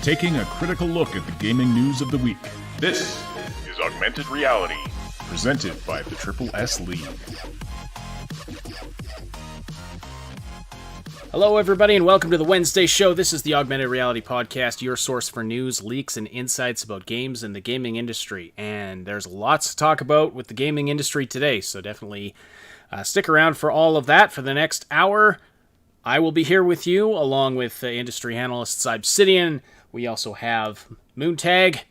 taking a critical look at the gaming news of the week. This is Augmented Reality, presented by the Triple S League. Hello, everybody, and welcome to the Wednesday show. This is the Augmented Reality Podcast, your source for news, leaks, and insights about games and the gaming industry. And there's lots to talk about with the gaming industry today, so definitely stick around for all of that for the next hour. I will be here with you, along with industry analysts Obsidian. We also have Moontag,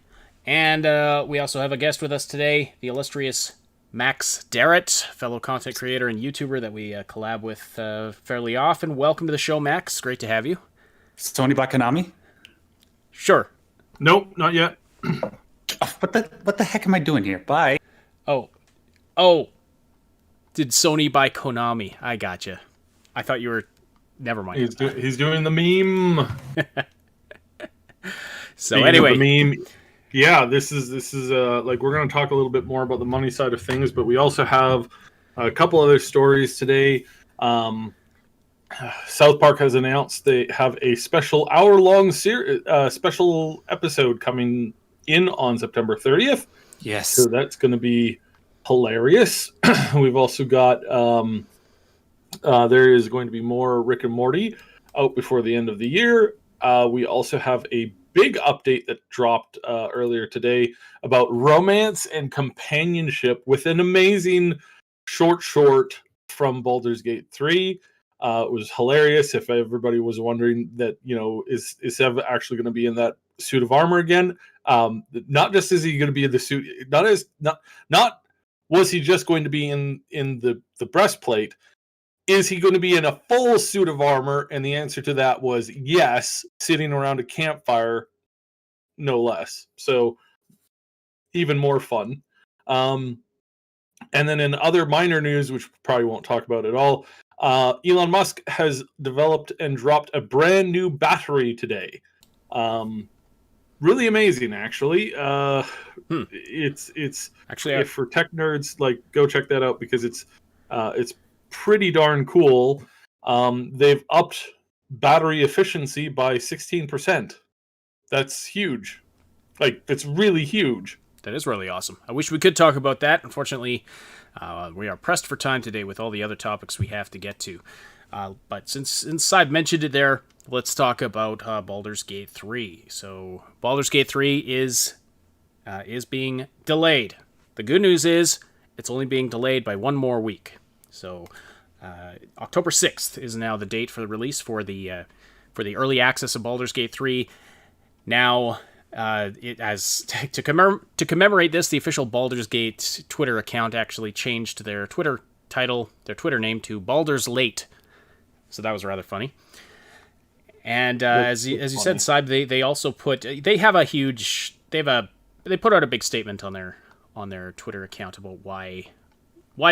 and we also have a guest with us today, the illustrious Max Derrat, fellow content creator and YouTuber that we collab with fairly often. Welcome to the show, Max. Great to have you. Sony by Konami? Sure. Nope, not yet. What the heck am I doing here? Bye. Oh. Did Sony buy Konami? I gotcha. I thought you were... Never mind. He's doing the meme. So anyway... The meme, yeah, this is like, we're going to talk a little bit more about the money side of things, but we also have a couple other stories today. South Park has announced they have a special hour-long special episode coming in on September 30th. Yes. So that's going to be hilarious. We've also got there is going to be more Rick and Morty out before the end of the year. We also have a big update that dropped earlier today about romance and companionship with an amazing short from Baldur's Gate 3. It was hilarious. If everybody was wondering that, is Sev actually going to be in that suit of armor again? Not just is he going to be in the suit, not was he just going to be in the breastplate. Is he going to be in a full suit of armor? And the answer to that was yes, sitting around a campfire, no less. So even more fun. And then in other minor news, which we probably won't talk about at all, Elon Musk has developed and dropped a brand new battery today. Really amazing, actually. It's actually, for tech nerds, like, go check that out because it's pretty darn cool. They've upped battery efficiency by 16%. That's huge. Like, it's really huge. That is really awesome. I wish we could talk about that. Unfortunately, we are pressed for time today with all the other topics we have to get to. But since I've mentioned it there, let's talk about Baldur's Gate 3. So Baldur's Gate 3 is being delayed. The good news is it's only being delayed by one more week. So October 6th is now the date for the release for the early access of Baldur's Gate 3. Now, to commemorate this, the official Baldur's Gate Twitter account actually changed their Twitter name to Baldur's Late. So that was rather funny. And as you said, Saib, they also put they put out a big statement on their Twitter account about why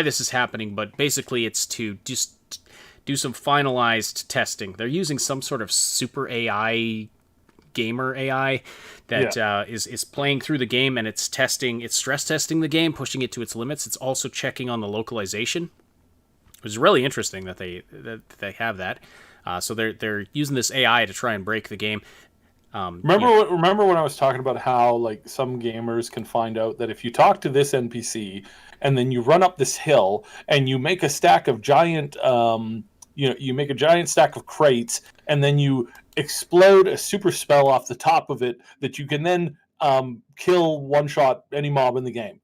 this is happening, but basically it's to just do some finalized testing. They're using some sort of super AI, gamer AI that is playing through the game, and it's stress testing the game, pushing it to its limits. It's also checking on the localization. It was really interesting that they have that. So they're using this AI to try and break the game. Remember when I was talking about how, like, some gamers can find out that if you talk to this NPC and then you run up this hill and you make a stack of giant, you make a giant stack of crates and then you explode a super spell off the top of it that you can then kill one-shot any mob in the game.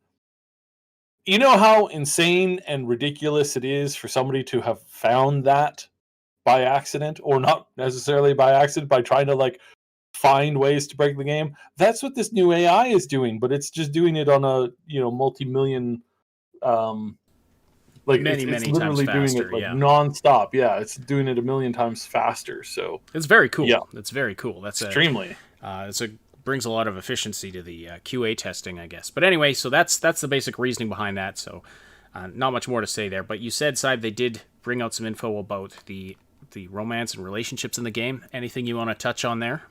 You know how insane and ridiculous it is for somebody to have found that by accident, or not necessarily by accident, by trying to, like, find ways to break the game? That's what this new AI is doing, but it's just doing it on a multi-million, like, many it's literally times faster, doing it nonstop. Yeah, it's doing it a million times faster. So it's very cool. Yeah, it's very cool. That's extremely. Brings a lot of efficiency to the QA testing, I guess. But anyway, so that's the basic reasoning behind that. So not much more to say there. But you said, Saib, they did bring out some info about the romance and relationships in the game. Anything you want to touch on there?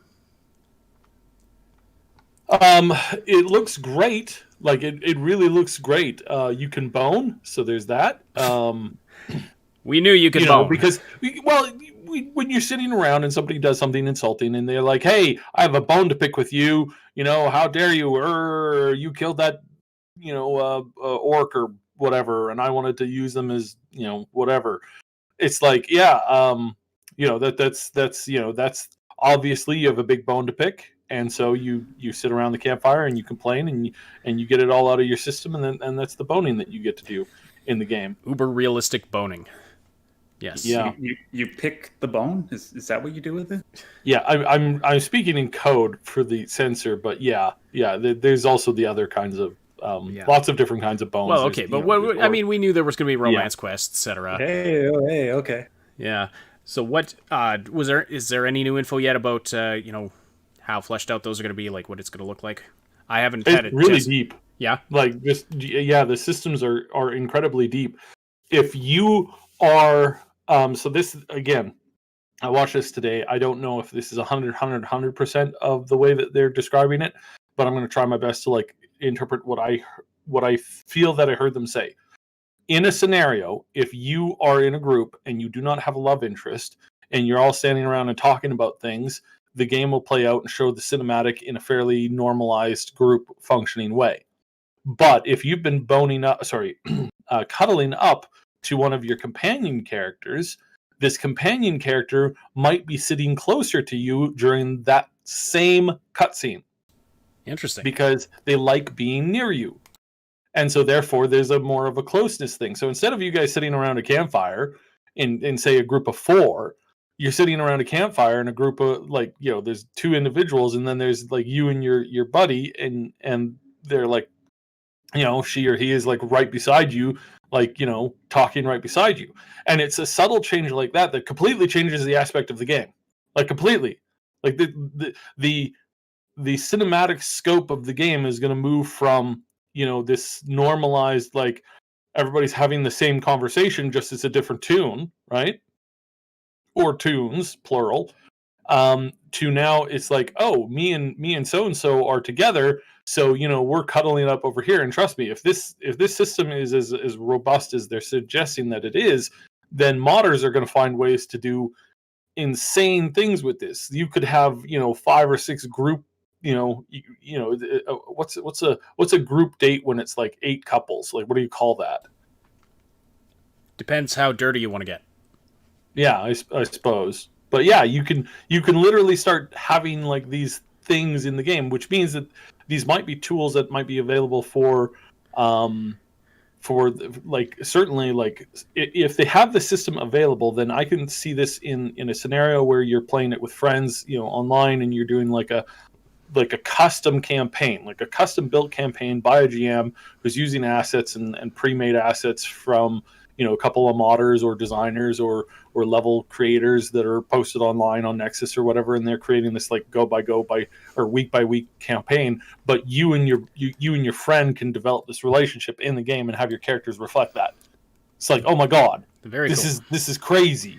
It looks great. Like, it really looks great. You can bone, so there's that. We knew you could bone. Because, when you're sitting around and somebody does something insulting and they're like, "Hey, I have a bone to pick with you. How dare you? You killed that, orc or whatever, and I wanted to use them as, whatever." It's like, yeah, that's obviously you have a big bone to pick, and so you sit around the campfire and you complain and you get it all out of your system, and that's the boning that you get to do in the game. Uber realistic boning. Yes. Yeah. You pick the bone? Is that what you do with it? Yeah, I'm speaking in code for the sensor, but yeah. There's also the other kinds of lots of different kinds of bones. Well, okay, but we knew there was going to be romance quests, etc. Hey, okay. Yeah. So what is there any new info yet about how fleshed out those are going to be, like what it's going to look like? I haven't had it really deep. Yeah. Like the systems are incredibly deep. If you are so this again, I watched this today. I don't know if this is 100% of the way that they're describing it, but I'm going to try my best to like interpret what I feel that I heard them say. In a scenario, if you are in a group and you do not have a love interest and you're all standing around and talking about things, the game will play out and show the cinematic in a fairly normalized group functioning way. But if you've been cuddling up to one of your companion characters, this companion character might be sitting closer to you during that same cutscene. Interesting. Because they like being near you. And so therefore there's more of a closeness thing. So instead of you guys sitting around a campfire in say a group of 4, you're sitting around a campfire in a group of there's 2 individuals, and then there's like you and your buddy, and they're like, she or he is like right beside you, like, talking right beside you. And it's a subtle change like that completely changes the aspect of the game. Like completely. Like the cinematic scope of the game is going to move from, this normalized, like everybody's having the same conversation, just it's a different tune, right? Or tunes, plural. To now it's like, oh, me and so are together, so we're cuddling up over here. And trust me, if this system is as robust as they're suggesting that it is, then modders are going to find ways to do insane things with this. You could have 5 or 6 group, what's a group date when it's like 8 couples? Like, what do you call that? Depends how dirty you want to get. Yeah, I suppose. But yeah, you can literally start having like these things in the game, which means that these might be tools that might be available for like, certainly, like if they have the system available, then I can see this in a scenario where you're playing it with friends, online, and you're doing like a custom campaign, like a custom built campaign by a GM who's using assets and pre-made assets from a couple of modders or designers or level creators that are posted online on Nexus or whatever, and they're creating this like go by or week by week campaign. But you and your friend can develop this relationship in the game and have your characters reflect that. It's like, oh my god, this is crazy.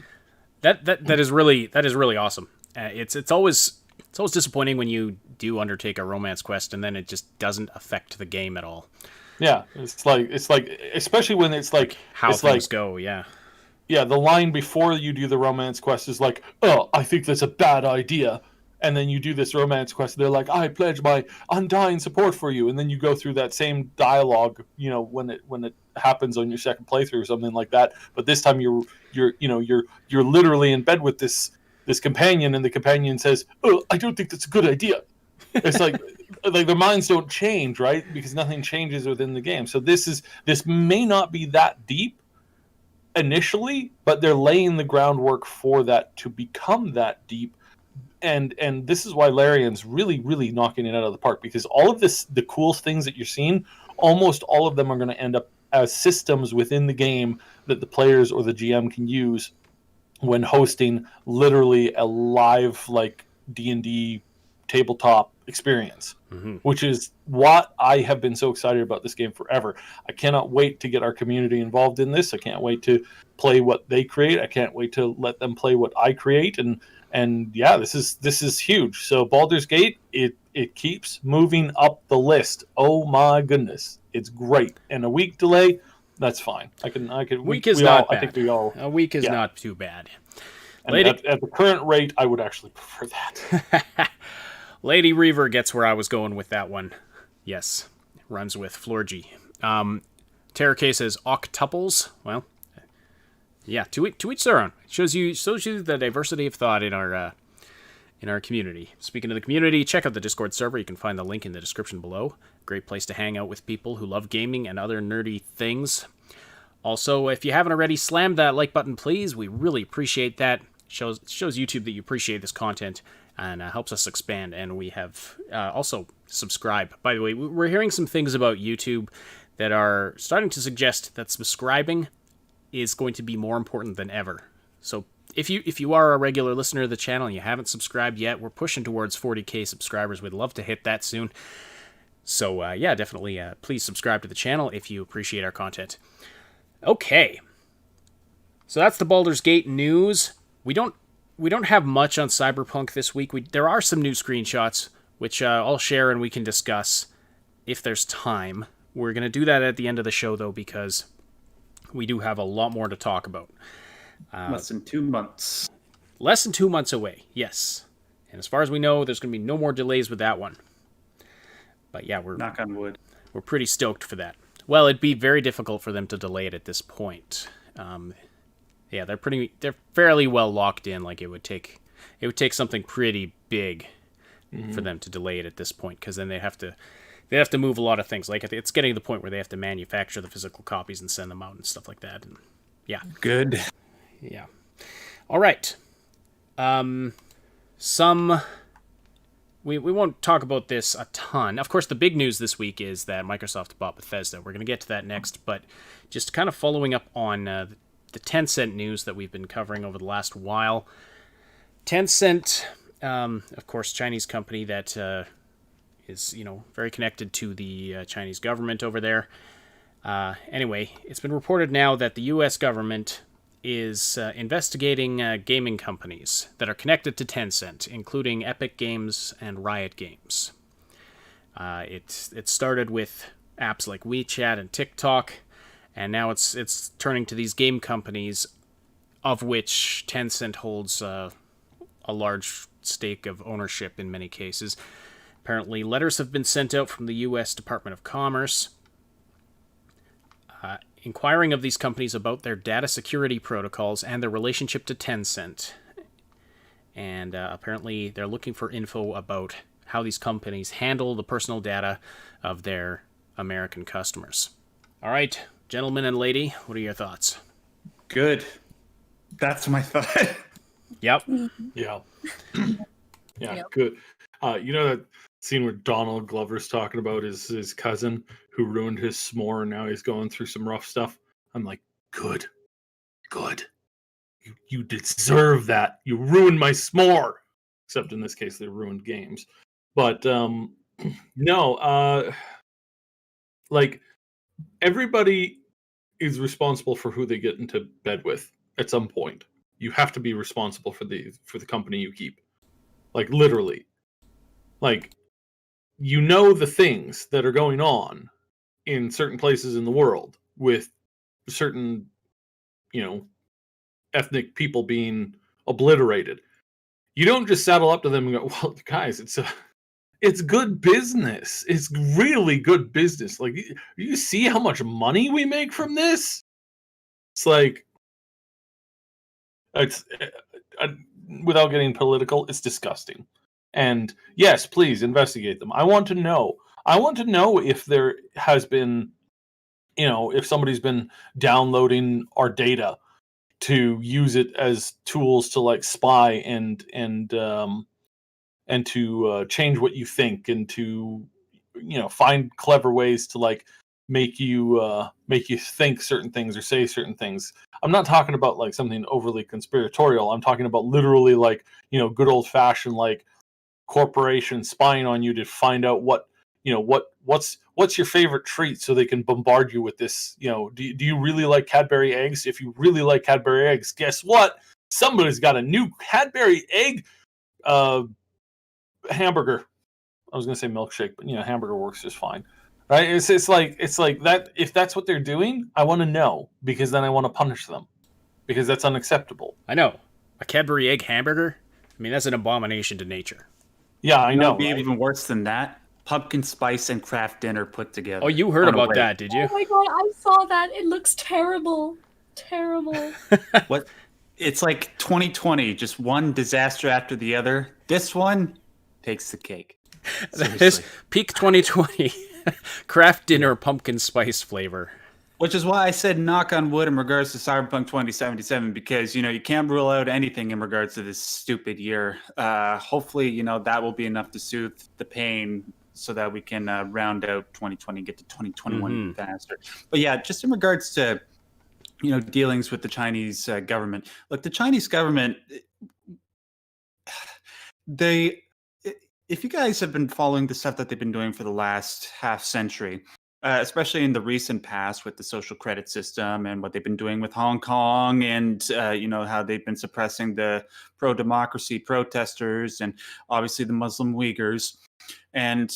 That is really awesome. It's always disappointing when you do undertake a romance quest and then it just doesn't affect the game at all. Yeah, it's like especially when it's like how it's things like, go. Yeah, the line before you do the romance quest is like, "Oh, I think that's a bad idea," and then you do this romance quest. They're like, "I pledge my undying support for you," and then you go through that same dialogue, when it happens on your second playthrough or something like that. But this time you're literally in bed with this companion, and the companion says, "Oh, I don't think that's a good idea." It's like their minds don't change, right? Because nothing changes within the game. So this may not be that deep initially, but they're laying the groundwork for that to become that deep. And this is why Larian's really, really knocking it out of the park, because all of the cool things that you're seeing, almost all of them are going to end up as systems within the game that the players or the GM can use when hosting literally a live like D&D tabletop experience, which is what I have been so excited about this game forever. I cannot wait to get our community involved in this. I can't wait to play what they create. I can't wait to let them play what I create. And yeah, this is huge. So Baldur's Gate, it keeps moving up the list. Oh my goodness, it's great. And a week delay, that's fine. I can. Week is not bad. I think we all. A week is not too bad. And Lady- at the current rate, I would actually prefer that. Lady Reaver gets where I was going with that one. Yes, runs with Florgy. Terracay says octuples. Well, yeah, to each their own. It shows you the diversity of thought in our community. Speaking of the community, check out the Discord server. You can find the link in the description below. Great place to hang out with people who love gaming and other nerdy things. Also, if you haven't already, slam that like button, please. We really appreciate that. Shows YouTube that you appreciate this content and helps us expand. And we have also subscribe. By the way, we're hearing some things about YouTube that are starting to suggest that subscribing is going to be more important than ever. So if you are a regular listener of the channel and you haven't subscribed yet, we're pushing towards 40k subscribers. We'd love to hit that soon. So yeah, definitely please subscribe to the channel if you appreciate our content. Okay, so that's the Baldur's Gate news. We don't have much on Cyberpunk this week. There are some new screenshots, which I'll share and we can discuss if there's time. We're going to do that at the end of the show, though, because we do have a lot more to talk about. Less than 2 months. Less than 2 months away, yes. And as far as we know, there's going to be no more delays with that one. But yeah, we're Knock on wood. We're pretty stoked for that. Well, it'd be very difficult for them to delay it at this point. Yeah, they're fairly well locked in. Like it would take something pretty big for them to delay it at this point, because then they have to move a lot of things. Like it's getting to the point where they have to manufacture the physical copies and send them out and stuff like that. And yeah, Good. yeah. All right. We won't talk about this a ton. Of course, the big news this week is that Microsoft bought Bethesda. We're going to get to that next, but just kind of following up on the Tencent news that we've been covering over the last while. Tencent, of course, Chinese company that is very connected to the Chinese government over there. Anyway, it's been reported now that the U.S. government is investigating gaming companies that are connected to Tencent, including Epic Games and Riot Games. It started with apps like WeChat and TikTok, and now it's turning to these game companies, of which Tencent holds a large stake of ownership in many cases. Apparently, letters have been sent out from the U.S. Department of Commerce inquiring of these companies about their data security protocols and their relationship to Tencent. And apparently they're looking for info about how these companies handle the personal data of their American customers. All right, gentlemen and lady, what are your thoughts? Good. That's my thought. Yep. Yeah. Yeah, good. You know that scene where Donald Glover's talking about his cousin who ruined his s'more and now he's going through some rough stuff? I'm like, good. You deserve that. You ruined my s'more. Except in this case, they ruined games. But no, like everybody is responsible for who they get into bed with at some point. You have to be responsible for the company you keep. Like literally. Like the things that are going on in certain places in the world with certain, ethnic people being obliterated. You don't just saddle up to them and go, well, guys, it's good business. It's really good business. Like, you see how much money we make from this? It's like, without getting political, it's disgusting. And yes, please investigate them. I want to know if there has been, if somebody's been downloading our data to use it as tools to like spy and to change what you think and to, find clever ways to like make you think certain things or say certain things. I'm not talking about like something overly conspiratorial. I'm talking about literally like, good old fashioned like corporations spying on you to find out what's your favorite treat so they can bombard you with this. Do you really like Cadbury eggs? If you really like Cadbury eggs, guess what? Somebody's got a new Cadbury egg hamburger. I was gonna say milkshake, but hamburger works just fine. Right? It's like that. If that's what they're doing, I want to know, because then I want to punish them, because that's unacceptable. I know. A Cadbury egg hamburger? I mean, that's an abomination to nature. Yeah, I No, know. it'd be Right? even worse than that. Pumpkin spice and craft dinner put together. Oh, you heard On a about plate. that, did you? Oh my god, I saw that. It looks terrible. Terrible. What? It's like 2020, just one disaster after the other. This one takes the cake. That is Seriously. peak 2020. Craft dinner pumpkin spice flavor. Which is why I said knock on wood in regards to Cyberpunk 2077, because, you can't rule out anything in regards to this stupid year. Hopefully, that will be enough to soothe the pain so that we can round out 2020, get to 2021 faster. But yeah, just in regards to, dealings with the Chinese government. Look, the Chinese government, if you guys have been following the stuff that they've been doing for the last half century, especially in the recent past with the social credit system and what they've been doing with Hong Kong and, how they've been suppressing the pro-democracy protesters and obviously the Muslim Uyghurs. And,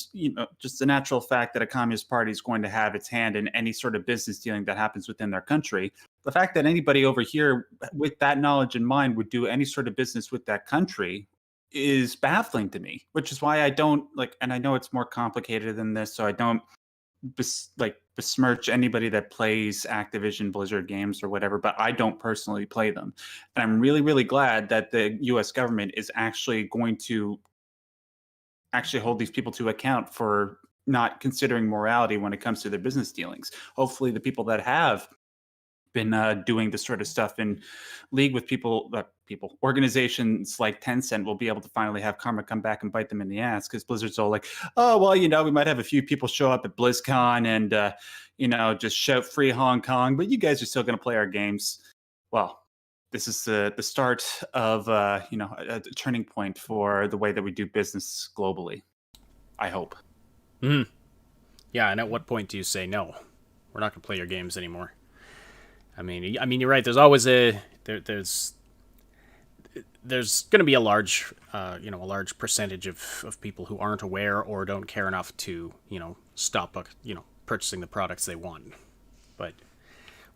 just the natural fact that a communist party is going to have its hand in any sort of business dealing that happens within their country. The fact that anybody over here with that knowledge in mind would do any sort of business with that country is baffling to me, which is why I don't and I know it's more complicated than this, so I don't besmirch anybody that plays Activision Blizzard games or whatever, but I don't personally play them. And I'm really, really glad that the US government is actually going to hold these people to account for not considering morality when it comes to their business dealings. Hopefully the people that have been doing this sort of stuff in league with organizations like Tencent will be able to finally have karma come back and bite them in the ass, because Blizzard's all like, oh, well, we might have a few people show up at BlizzCon and, just shout free Hong Kong, but you guys are still going to play our games. Well, this is the start of, a turning point for the way that we do business globally, I hope. Yeah, and at what point do you say, no, we're not going to play your games anymore? I mean, you're right. There's always there's going to be a large, percentage of people who aren't aware or don't care enough to, stop, purchasing the products they want. But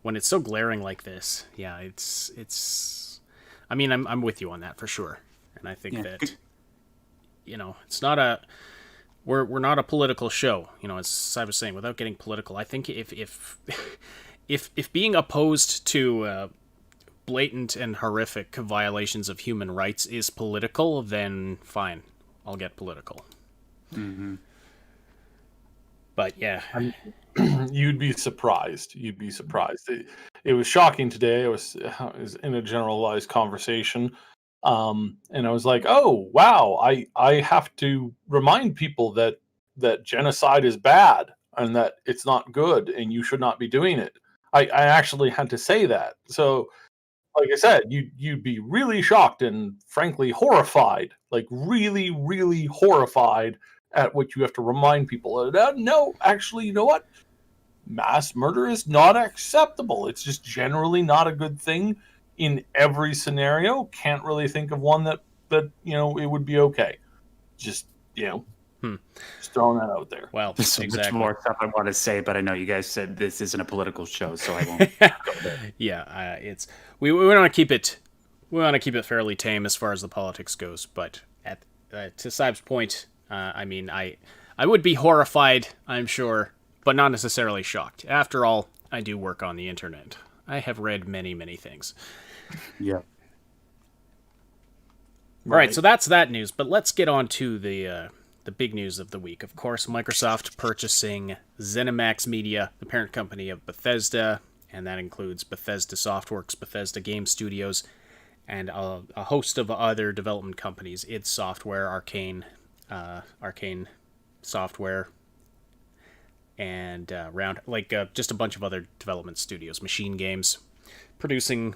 when it's so glaring like this, yeah, it's. I mean, I'm with you on that for sure, and I think that, it's not a. We're not a political show, as I was saying. Without getting political, I think if being opposed to blatant and horrific violations of human rights is political, then fine, I'll get political. Mm-hmm. But yeah, You'd be surprised. It was shocking today. I was in a generalized conversation, and I was like, "Oh, wow! I have to remind people that genocide is bad and that it's not good, and you should not be doing it." I actually had to say that. So, like I said, you'd be really shocked and frankly horrified, like really, really horrified at what you have to remind people. No, actually, you know what? Mass murder is not acceptable. It's just generally not a good thing in every scenario. Can't really think of one that it would be okay. Just just throwing that out there. well, There's so exactly. much more stuff I want to say, but I know you guys said this isn't a political show, so I won't go there. Yeah, it's we want to keep it. We want to keep it fairly tame as far as the politics goes. But to Saib's point, I mean, I would be horrified, I'm sure, but not necessarily shocked. After all, I do work on the internet. I have read many, many things. Yeah. All right, so that's that news. But let's get on to the big news of the week. Of course, Microsoft purchasing ZeniMax Media, the parent company of Bethesda, and that includes Bethesda Softworks, Bethesda Game Studios, and a host of other development companies. id Software, Arcane Software, and just a bunch of other development studios, Machine Games, producing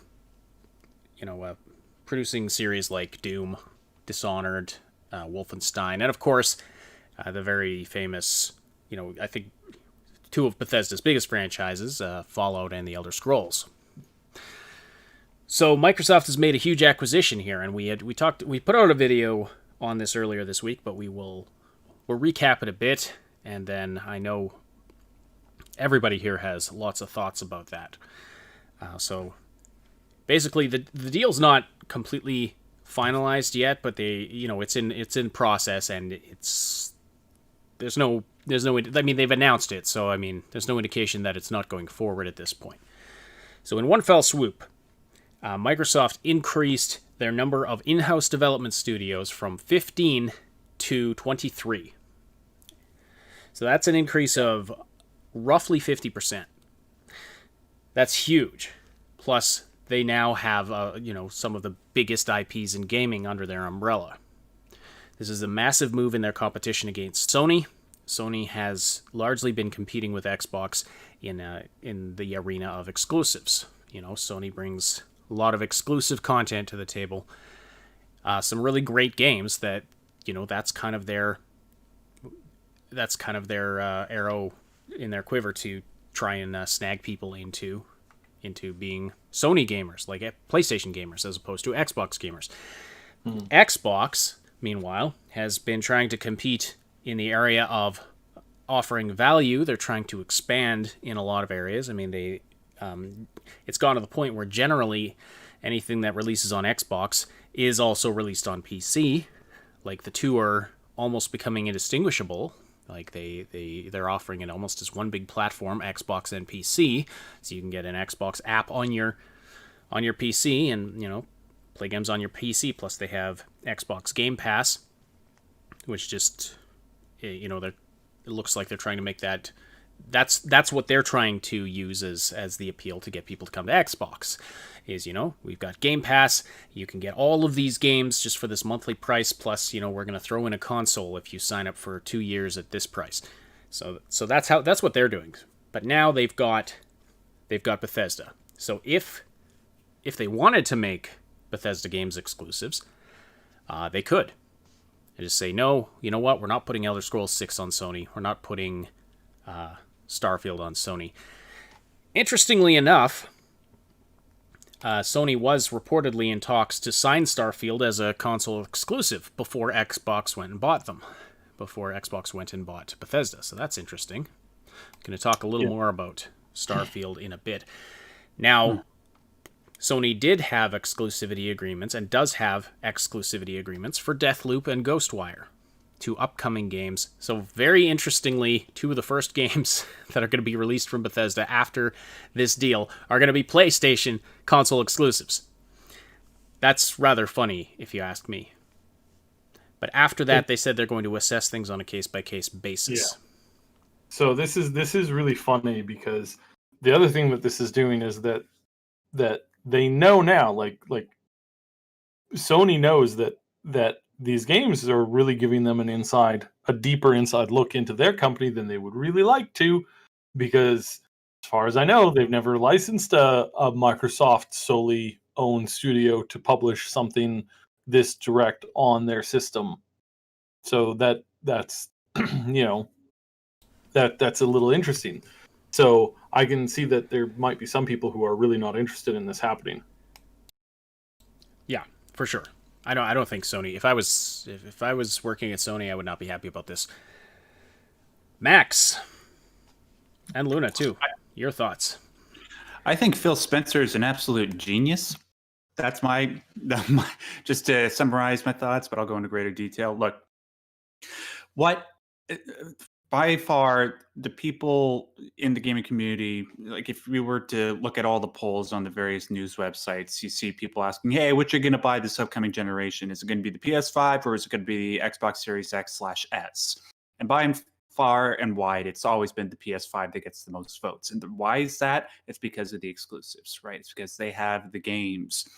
series like Doom, Dishonored, Wolfenstein, and of course, the very famous, I think two of Bethesda's biggest franchises, Fallout and The Elder Scrolls. So Microsoft has made a huge acquisition here, and we put out a video on this earlier this week, but we'll recap it a bit, and then I know everybody here has lots of thoughts about that. So basically the deal's not completely finalized yet, but it's in process, and there's no I mean, they've announced it, so I mean, there's no indication that it's not going forward at this point. So in one fell swoop, Microsoft increased their number of in-house development studios from 15 to 23. So that's an increase of roughly 50%. That's huge. Plus, they now have some of the biggest IPs in gaming under their umbrella. This is a massive move in their competition against Sony. Sony has largely been competing with Xbox in the arena of exclusives. Sony brings a lot of exclusive content to the table. Some really great games that that's kind of their arrow in their quiver to try and snag people into being Sony gamers, like PlayStation gamers, as opposed to Xbox gamers. Xbox, meanwhile, has been trying to compete in the area of offering value. They're trying to expand in a lot of areas. I mean, it's gone to the point where generally anything that releases on Xbox is also released on PC. Like, the two are almost becoming indistinguishable. Like, they're offering it almost as one big platform, Xbox and PC, so you can get an Xbox app on your PC and play games on your PC. Plus, they have Xbox Game Pass, which just it looks like they're trying to make that. That's what they're trying to use as the appeal to get people to come to Xbox. Is we've got Game Pass. You can get all of these games just for this monthly price. Plus, we're going to throw in a console if you sign up for 2 years at this price. So that's what they're doing. But now they've got Bethesda. So if they wanted to make Bethesda games exclusives, they could. They just say, no, you know what? We're not putting Elder Scrolls 6 on Sony. We're not putting Starfield on Sony. Interestingly enough, Sony was reportedly in talks to sign Starfield as a console exclusive before Xbox went and bought them. Before Xbox went and bought Bethesda. So that's interesting. I'm going to talk a little more about Starfield in a bit. Now, Sony did have exclusivity agreements and does have exclusivity agreements for Deathloop and Ghostwire, 2 upcoming games. So very interestingly, 2 of the first games that are going to be released from Bethesda after this deal are going to be PlayStation console exclusives. That's rather funny, if you ask me. But after that, they said they're going to assess things on a case-by-case basis. Yeah. So this is really funny, because the other thing that this is doing is that they know now, like Sony knows that these games are really giving them a deeper inside look into their company than they would really like to, because as far as I know, they've never licensed a Microsoft solely owned studio to publish something this direct on their system. So that's that's a little interesting. So I can see that there might be some people who are really not interested in this happening. Yeah, for sure. I don't think Sony. If I was working at Sony, I would not be happy about this. Max and Luna too. Your thoughts? I think Phil Spencer is an absolute genius. That's my just to summarize my thoughts, but I'll go into greater detail. Look, by far the people in the gaming community, like if we were to look at all the polls on the various news websites, you see people asking, hey, what you're going to buy this upcoming generation? Is it going to be the PS5 or is it going to be the Xbox Series X/S? And by far and wide, it's always been the PS5 that gets the most votes. And why is that? It's because of the exclusives, right? It's because they have the games.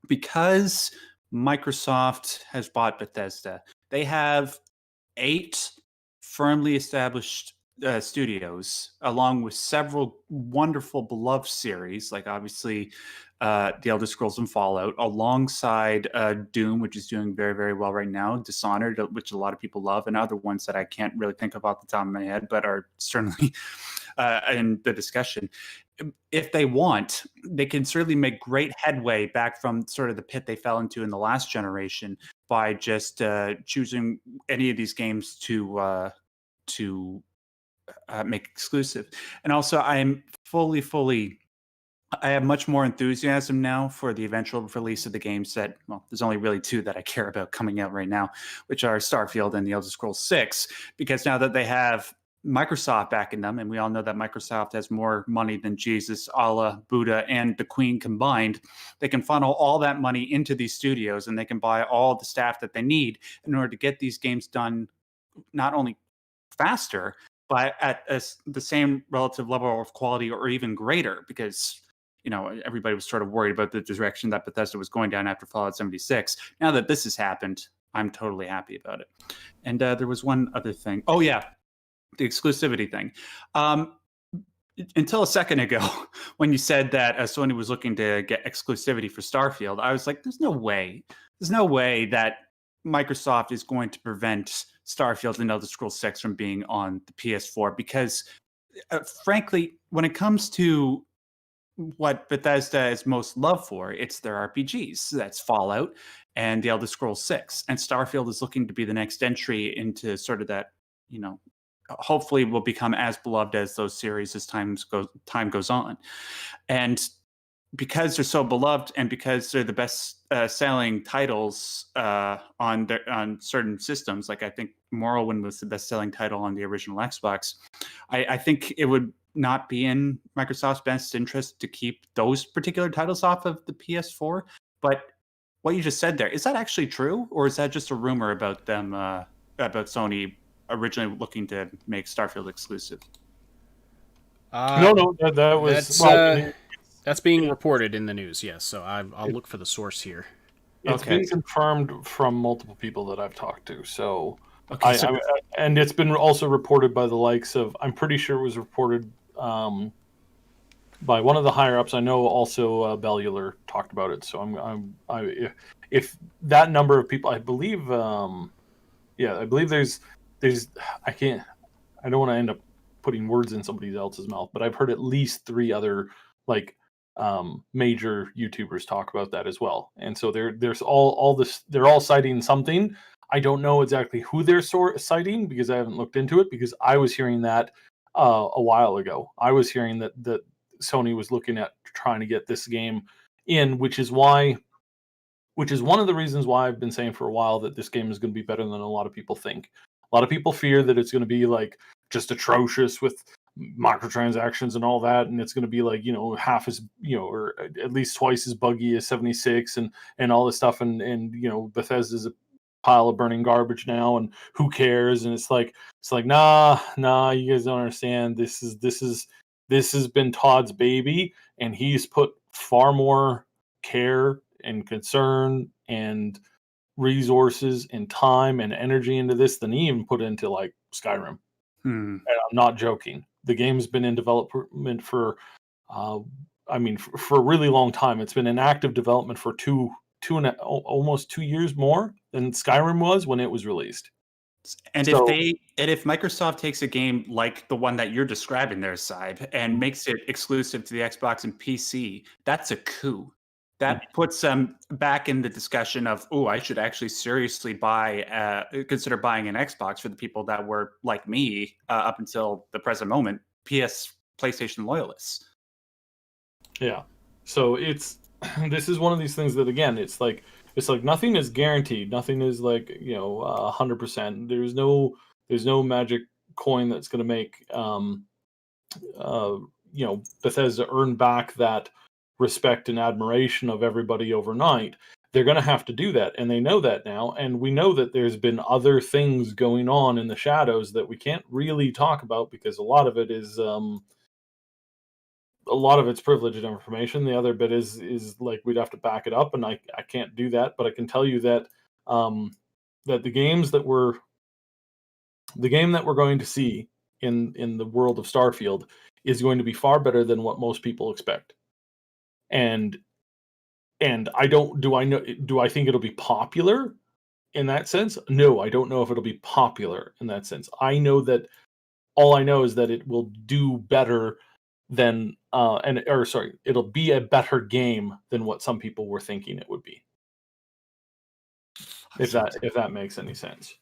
Because Microsoft has bought Bethesda, they have 8 firmly established studios, along with several wonderful beloved series, like obviously The Elder Scrolls and Fallout, alongside Doom, which is doing very, very well right now, Dishonored, which a lot of people love, and other ones that I can't really think of off the top of my head, but are certainly in the discussion. If they want, they can certainly make great headway back from sort of the pit they fell into in the last generation by just choosing any of these games to make exclusive. And also, I'm fully I have much more enthusiasm now for the eventual release of the games that, well, there's only really two that I care about coming out right now, which are Starfield and The Elder Scrolls 6, because now that they have Microsoft backing them, and we all know that Microsoft has more money than Jesus, Allah, Buddha, and the Queen combined, they can funnel all that money into these studios and they can buy all the staff that they need in order to get these games done not only faster, but at the same relative level of quality or even greater, because everybody was sort of worried about the direction that Bethesda was going down after Fallout 76. Now that this has happened, I'm totally happy about it. And there was one other thing. Oh, yeah, the exclusivity thing. Until a second ago, when you said that Sony was looking to get exclusivity for Starfield, I was like, there's no way. There's no way that Microsoft is going to prevent Starfield and Elder Scrolls 6 from being on the PS4 because, frankly, when it comes to what Bethesda is most loved for, it's their RPGs. That's Fallout and the Elder Scrolls 6. And Starfield is looking to be the next entry into sort of that, hopefully will become as beloved as those series as time goes on. And because they're so beloved and because they're the best selling titles on certain systems, like I think Morrowind was the best selling title on the original Xbox, I think it would not be in Microsoft's best interest to keep those particular titles off of the PS4. But what you just said there, is that actually true? Or is that just a rumor about them, about Sony originally looking to make Starfield exclusive? No, that was... That's being reported in the news, yes. So I'll look for the source here. It's been confirmed from multiple people that I've talked to. So, okay, and it's been also reported by the likes of... I'm pretty sure it was reported by one of the higher ups. I know also Baldur talked about it. So if that number of people, I believe, I believe there's I don't want to end up putting words in somebody else's mouth, but I've heard at least 3 other major YouTubers talk about that as well. And so there's all this, they're all citing something. I don't know exactly who they're citing because I haven't looked into it, because I was hearing that a while ago. I was hearing that Sony was looking at trying to get this game in, which is one of the reasons why I've been saying for a while that this game is going to be better than a lot of people think. A lot of people fear that it's going to be just atrocious with microtransactions and all that, and it's going to be half as or at least twice as buggy as 76 and all this stuff, and Bethesda's a pile of burning garbage now, and who cares? And it's like nah, you guys don't understand. This has been Todd's baby, and he's put far more care and concern and resources and time and energy into this than he even put into Skyrim. And I'm not joking. The game's been in development for a really long time. It's been in active development for almost 2 years more than Skyrim was when it was released. And if Microsoft takes a game like the one that you're describing there, Saib, and makes it exclusive to the Xbox and PC, that's a coup. That puts them back in the discussion of, I should actually seriously consider buying an Xbox for the people that were like me up until the present moment, PlayStation loyalists. Yeah. So this is one of these things that, again, it's like nothing is guaranteed. Nothing is 100%. There's no magic coin that's going to make Bethesda earn back that respect and admiration of everybody overnight. They're going to have to do that, and they know that now. And we know that there's been other things going on in the shadows that we can't really talk about because a lot of it is it's privileged information. The other bit is we'd have to back it up, and I can't do that. But I can tell you that that the game that we're going to see in the world of Starfield is going to be far better than what most people expect. And do I think it'll be popular in that sense? No, I don't know if it'll be popular in that sense. I know that all I know is that it will do better than it'll be a better game than what some people were thinking it would be. If that makes any sense.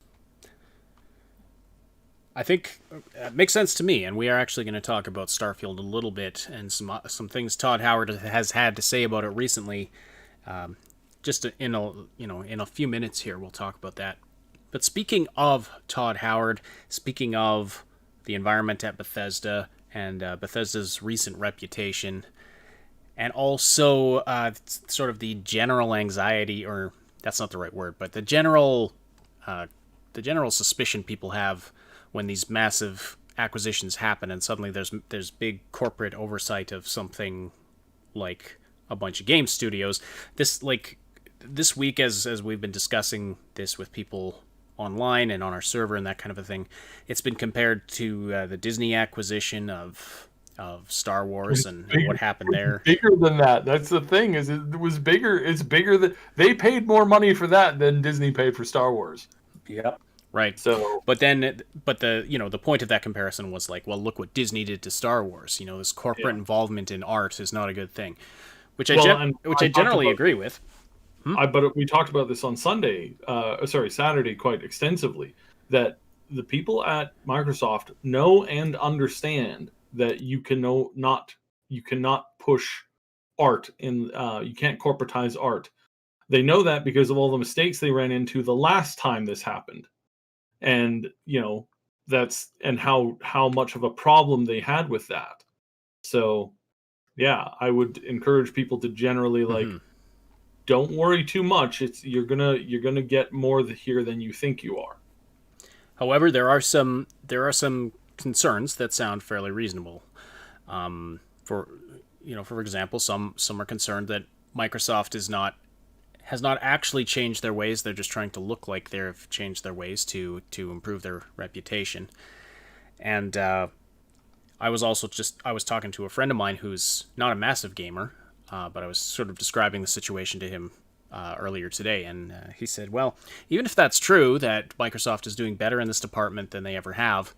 I think it makes sense to me, and we are actually going to talk about Starfield a little bit and some things Todd Howard has had to say about it recently. Just in a few minutes here, we'll talk about that. But speaking of Todd Howard, speaking of the environment at Bethesda and Bethesda's recent reputation, and also sort of the general anxiety, or that's not the right word, but the general suspicion people have when these massive acquisitions happen, and suddenly there's big corporate oversight of something like a bunch of game studios. This week, as we've been discussing this with people online and on our server and that kind of a thing, it's been compared to the Disney acquisition of Star Wars and what happened there. Bigger than that. That's the thing. Is it was bigger. It's bigger than they paid more money for that than Disney paid for Star Wars. Yep. Right. So, but the point of that comparison was like, well, look what Disney did to Star Wars. This corporate involvement in art is not a good thing, which I generally agree with. But we talked about this on Saturday quite extensively, that the people at Microsoft know and understand that you cannot push art in, you can't corporatize art. They know that because of all the mistakes they ran into the last time this happened. And, that's, and how much of a problem they had with that. So, yeah, I would encourage people to generally don't worry too much. You're gonna get more here than you think you are. However, there are some concerns that sound fairly reasonable. For example, some are concerned that Microsoft has not actually changed their ways. They're just trying to look like they've changed their ways to improve their reputation. And I was talking to a friend of mine who's not a massive gamer, but I was sort of describing the situation to him earlier today, and he said, well, even if that's true, that Microsoft is doing better in this department than they ever have,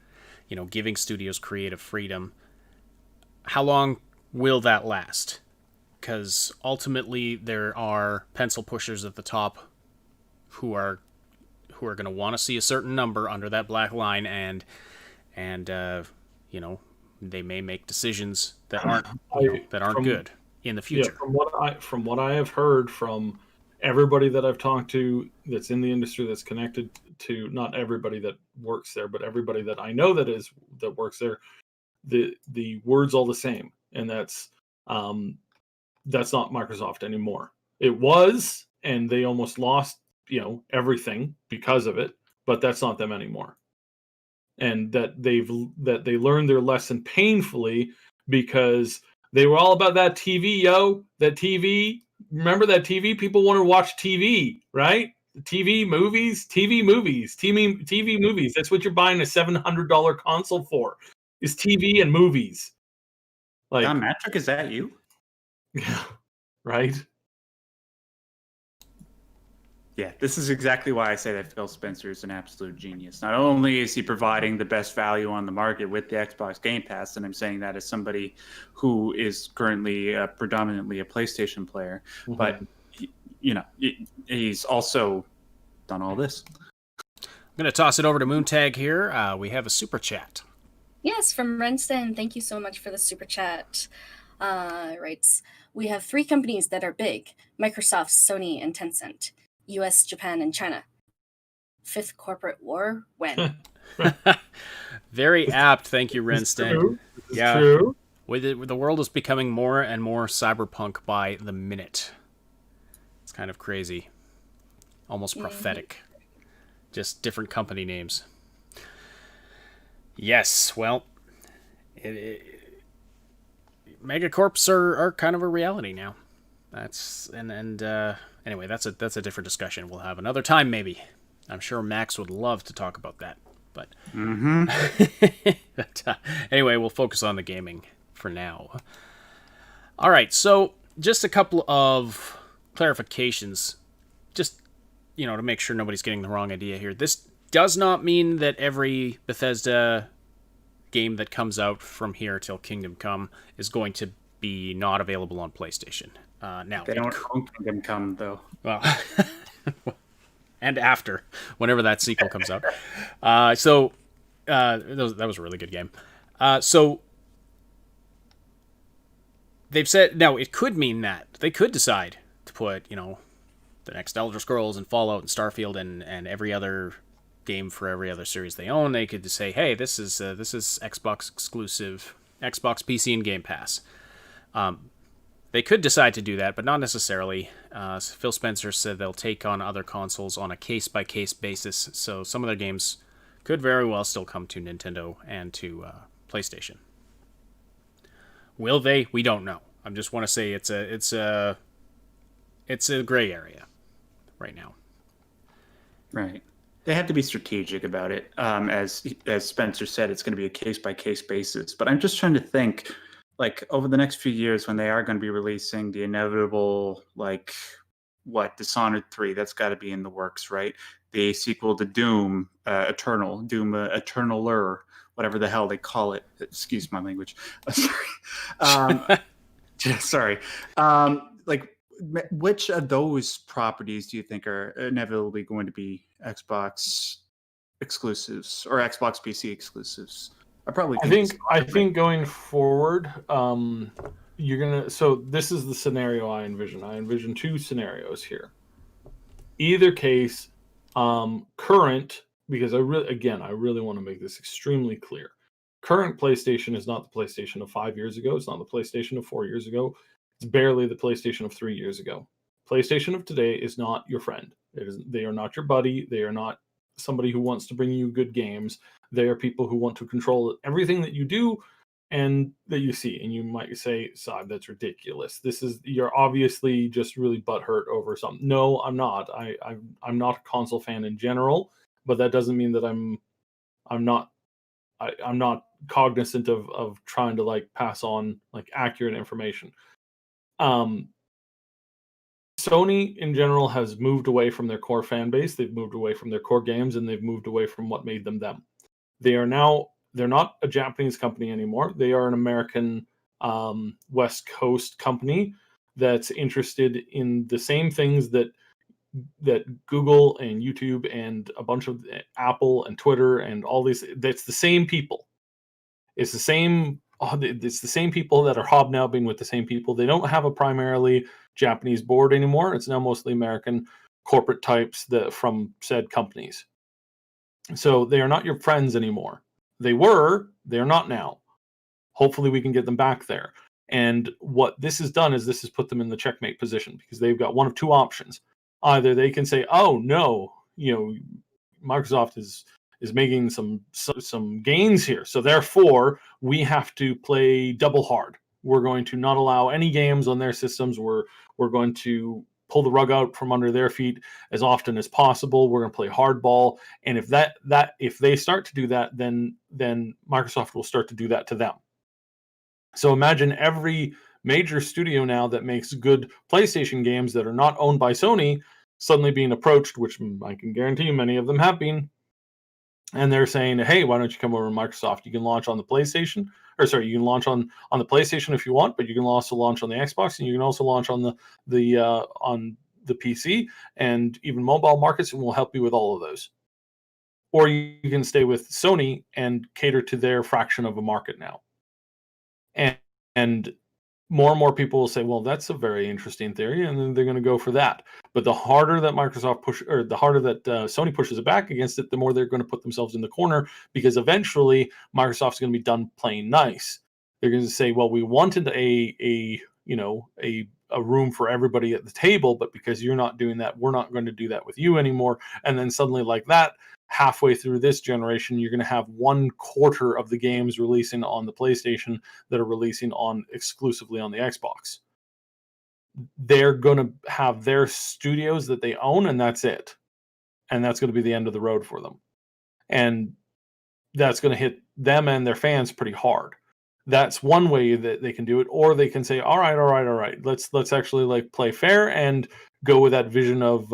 giving studios creative freedom, how long will that last? Because ultimately there are pencil pushers at the top who are going to want to see a certain number under that black line, and they may make decisions that aren't good in the future. Yeah, from what I have heard from everybody that I've talked to that's in the industry, that's connected to, not everybody that works there, but everybody that I know that works there, the word's all the same, and that's not Microsoft anymore. It was, and they almost lost, everything because of it, but that's not them anymore. And that they learned their lesson painfully, because they were all about that TV, that TV. Remember that TV? People want to watch TV, right? TV movies. That's what you're buying a $700 console for, is TV and movies. Like, Don Matrick, is that you? Yeah, right. Yeah, this is exactly why I say that Phil Spencer is an absolute genius. Not only is he providing the best value on the market with the Xbox Game Pass, and I'm saying that as somebody who is currently predominantly a PlayStation player, but he's also done all this. I'm going to toss it over to Moontag here. We have a super chat. Yes, from Renston. Thank you so much for the super chat. Writes, we have 3 companies that are big: Microsoft, Sony, and Tencent. US, Japan, and China. 5th corporate war? When? Very apt. Thank you, Renston. Yeah. True. The world is becoming more and more cyberpunk by the minute. It's kind of crazy. Almost prophetic. Just different company names. Yes, well, megacorps are kind of a reality now. Anyway, that's a different discussion. We'll have another time, maybe. I'm sure Max would love to talk about that. But, but anyway, we'll focus on the gaming for now. All right, so just a couple of clarifications, just to make sure nobody's getting the wrong idea here. This does not mean that every Bethesda game that comes out from here till Kingdom Come is going to be not available on PlayStation. Now they don't own Kingdom Come, though. Well, and after, whenever that sequel comes out. So that was a really good game. So they've said now it could mean that they could decide to put the next Elder Scrolls and Fallout and Starfield and every other game for every other series they own. They could just say, hey, this is Xbox exclusive, Xbox PC and Game Pass. They could decide to do that, but not necessarily. Phil Spencer said they'll take on other consoles on a case-by-case basis, so some of their games could very well still come to Nintendo and to PlayStation. Will they? We don't know. I just want to say it's a gray area right now. Right. They have to be strategic about it. As Spencer said, it's going to be a case-by-case basis. But I'm just trying to think, like, over the next few years when they are going to be releasing the inevitable, like, Dishonored 3, that's got to be in the works, right? The sequel to Doom Eternal, Doom Eternaler, whatever the hell they call it. Excuse my language. Sorry. Like, which of those properties do you think are inevitably going to be Xbox exclusives or Xbox PC exclusives? I think going forward, you're gonna. So this is the scenario I envision. I envision two scenarios here. Either case, current, because I really want to make this extremely clear. Current PlayStation is not the PlayStation of 5 years ago. It's not the PlayStation of 4 years ago. It's barely the PlayStation of 3 years ago. PlayStation of today is not your friend. They are not your buddy. They are not somebody who wants to bring you good games. They are people who want to control everything that you do and that you see. And you might say, Saib, that's ridiculous. You're obviously just really butthurt over something. No, I'm not. I'm not a console fan in general, but that doesn't mean that I'm not cognizant of trying to like pass on like accurate information. Sony in general has moved away from their core fan base. They've moved away from their core games, and they've moved away from what made them them. They're not a Japanese company anymore. They are an American West Coast company that's interested in the same things that Google and YouTube and a bunch of Apple and Twitter and all these. That's the same people. It's the same people that are hobnobbing with the same people. They don't have a primarily Japanese board anymore. It's now mostly American corporate types from said companies. So they are not your friends anymore. They were, they're not now. Hopefully we can get them back there. And what this has done is this has put them in the checkmate position because they've got one of two options. Either they can say, oh no, Microsoft is making some gains here. So therefore, we have to play double hard. We're going to not allow any games on their systems. We're going to pull the rug out from under their feet as often as possible. We're going to play hardball. And if they start to do that, then Microsoft will start to do that to them. So imagine every major studio now that makes good PlayStation games that are not owned by Sony suddenly being approached, which I can guarantee you many of them have been. And they're saying, hey, why don't you come over to Microsoft? You can launch on the PlayStation, you can launch on the PlayStation if you want, but you can also launch on the Xbox, and you can also launch on the PC and even mobile markets, and we'll help you with all of those. Or you can stay with Sony and cater to their fraction of a market now. And more and more people will say, well, that's a very interesting theory, and then they're going to go for that. But the harder that Sony pushes it back against it, the more they're going to put themselves in the corner, because eventually Microsoft's going to be done playing nice. They're going to say, well, we wanted a room for everybody at the table, but because you're not doing that, we're not going to do that with you anymore. And then suddenly, like that, halfway through this generation, you're going to have 1/4 of the games releasing on the PlayStation that are releasing exclusively on the Xbox. They're going to have their studios that they own, and that's it. And that's going to be the end of the road for them. And that's going to hit them and their fans pretty hard. That's one way that they can do it. Or they can say, all right. Let's actually like play fair and go with that vision of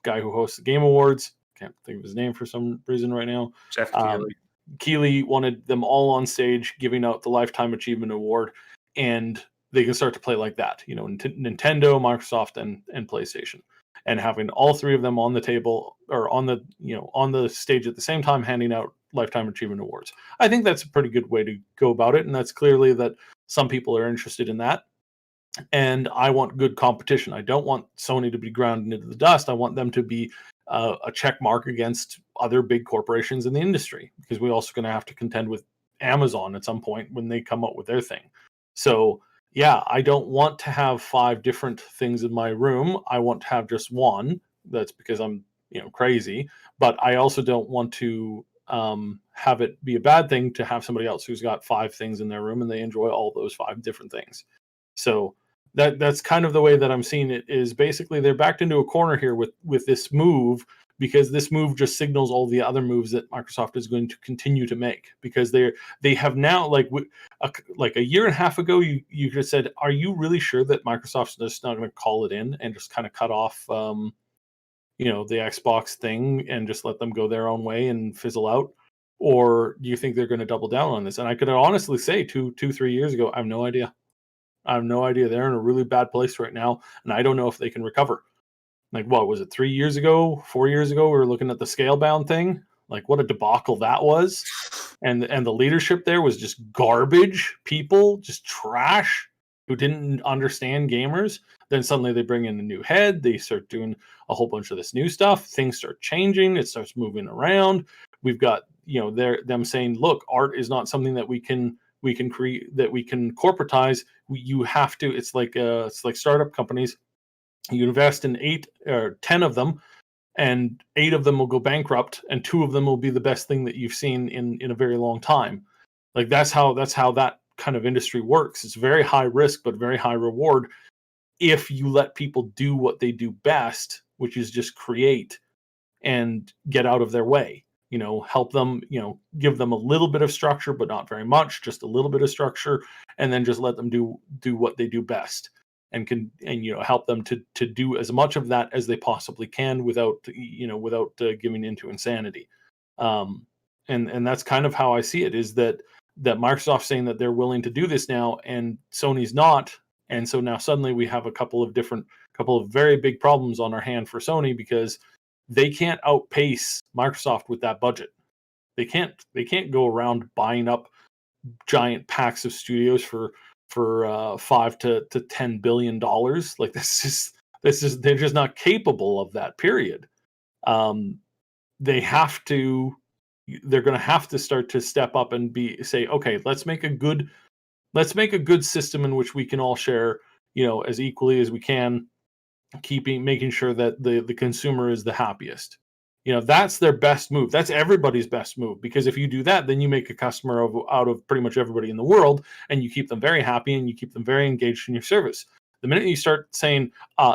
guy who hosts the Game Awards. Can't think of his name for some reason right now. Jeff Keighley. Keighley wanted them all on stage giving out the Lifetime Achievement Award, and they can start to play like that. Nintendo, Microsoft, and PlayStation. and having all three of them on the table or on the stage at the same time, handing out lifetime achievement awards. I think that's a pretty good way to go about it, and that's clearly that some people are interested in that. And I want good competition. I don't want Sony to be ground into the dust. I want them to be a check mark against other big corporations in the industry, because we're also going to have to contend with Amazon at some point when they come up with their thing. So yeah, I don't want to have 5 different things in my room. I want to have just one. That's because I'm crazy. But I also don't want to have it be a bad thing to have somebody else who's got 5 things in their room and they enjoy all those 5 different things. So that's kind of the way that I'm seeing it, is basically they're backed into a corner here with this move, because this move just signals all the other moves that Microsoft is going to continue to make, because they have now, like a year and a half ago, you just said, are you really sure that Microsoft's just not going to call it in and just kind of cut off the Xbox thing and just let them go their own way and fizzle out? Or do you think they're going to double down on this? And I could honestly say 2-3 years ago, I have no idea. They're in a really bad place right now, and I don't know if they can recover. Like, what was it, 3 years ago, 4 years ago, we were looking at the Scalebound thing? Like, what a debacle that was. And the leadership there was just garbage people, just trash, who didn't understand gamers. Then suddenly they bring in a new head. They start doing a whole bunch of this new stuff. Things start changing. It starts moving around. We've got, them saying, look, art is not something that we can create, that we can corporatize. You have to. It's like startup companies. You invest in 8 or 10 of them, and 8 of them will go bankrupt, and 2 of them will be the best thing that you've seen in a very long time. Like, that's how that kind of industry works. It's very high risk but very high reward if you let people do what they do best, which is just create and get out of their way. Help them, give them a little bit of structure, but not very much, just a little bit of structure, and then just let them do what they do best, and help them to do as much of that as they possibly can without giving into insanity. And that's kind of how I see it, is that Microsoft's saying that they're willing to do this now, and Sony's not. And so now suddenly we have a couple of very big problems on our hand for Sony, because they can't outpace Microsoft with that budget. They can't go around buying up giant packs of studios for $5 to $10 billion. Like, they're just not capable of that, period. They're going to have to start to step up and say, okay, let's make a good system in which we can all share, as equally as we can, making sure that the consumer is the happiest. That's their best move. That's everybody's best move, because if you do that, then you make a customer out of pretty much everybody in the world, and you keep them very happy and you keep them very engaged in your service. The minute you start saying,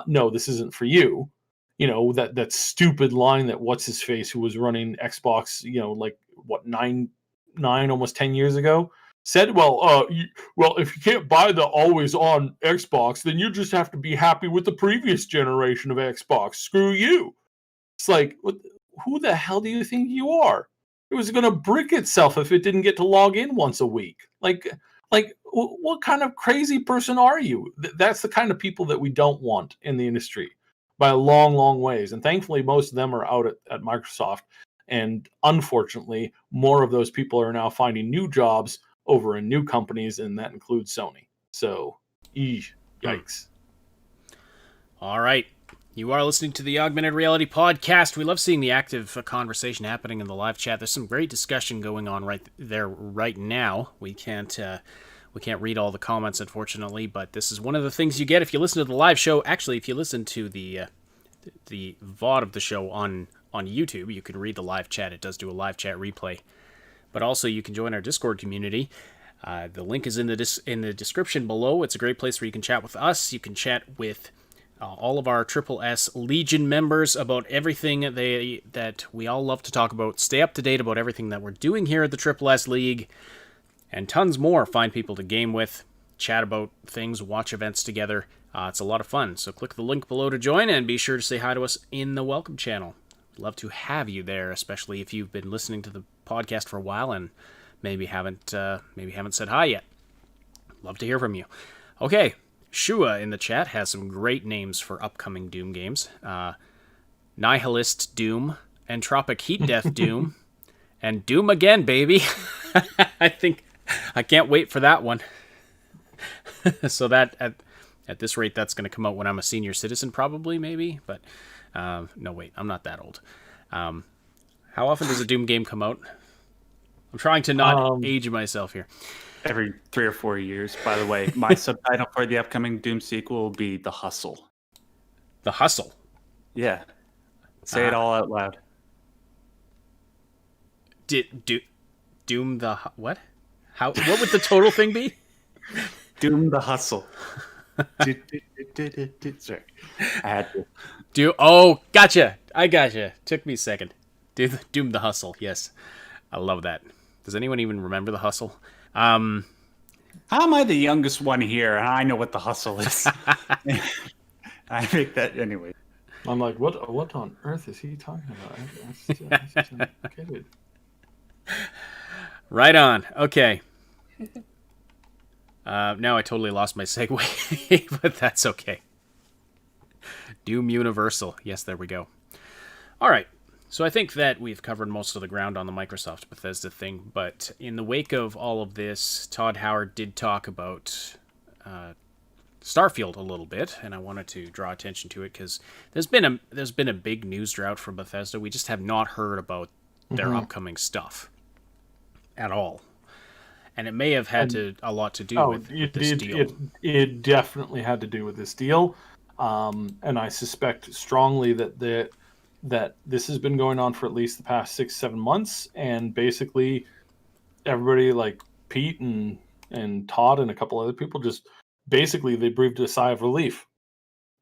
no, this isn't for you, that stupid line that what's his face, who was running Xbox, like what, 9 almost 10 years ago, said, well, if you can't buy the always on Xbox, then you just have to be happy with the previous generation of Xbox. Screw you. It's like, who the hell do you think you are? It was going to brick itself if it didn't get to log in once a week. Like, what kind of crazy person are you? That's the kind of people that we don't want in the industry by a long, long ways. And thankfully, most of them are out at Microsoft. And unfortunately, more of those people are now finding new jobs over in new companies, and that includes Sony. So, yikes. All right. You are listening to the Augmented Reality Podcast. We love seeing the active conversation happening in the live chat. There's some great discussion going on right there right now. We can't read all the comments, unfortunately, but this is one of the things you get if you listen to the live show. Actually, if you listen to the VOD of the show on YouTube, you can read the live chat. It does do a live chat replay. But also, you can join our Discord community. The link is in the description below. It's a great place where you can chat with us. You can chat with all of our Triple S Legion members about everything that we all love to talk about. Stay up to date about everything that we're doing here at the Triple S League, and tons more. Find people to game with, chat about things, watch events together. It's a lot of fun. So click the link below to join, and be sure to say hi to us in the welcome channel. Love to have you there, especially if you've been listening to the podcast for a while and maybe haven't said hi yet. Love to hear from you. Okay, Shua in the chat has some great names for upcoming Doom games. Nihilist Doom, Entropic Heat Death Doom, and Doom again, baby. I can't wait for that one. So that at this rate, that's going to come out when I'm a senior citizen, probably, maybe. But no, wait, I'm not that old. How often does a Doom game come out? I'm trying to not age myself here. Every 3 or 4 years. By the way, my subtitle for the upcoming Doom sequel will be The Hustle. The Hustle. Yeah. Say it all out loud. Doom the what? How? What would the total thing be? Doom the Hustle. Sorry, I had to. Oh, gotcha. I gotcha. Took me a second. Doom the Hustle. Yes, I love that. Does anyone even remember the Hustle? How am I the youngest one here? And I know what the Hustle is. I make that anyway. I'm like, what on earth is he talking about? Okay. Right on. Okay. Now I totally lost my segue, but that's okay. Doom Universal. Yes, there we go. All right. So I think that we've covered most of the ground on the Microsoft Bethesda thing, but in the wake of all of this, Todd Howard did talk about Starfield a little bit, and I wanted to draw attention to it because there's been a big news drought from Bethesda. We just have not heard about their upcoming stuff at all, and it may have had a lot to do with this deal. It definitely had to do with this deal, and I suspect strongly that this has been going on for at least the past 6-7 months, and basically everybody like Pete and Todd and a couple other people just basically they breathed a sigh of relief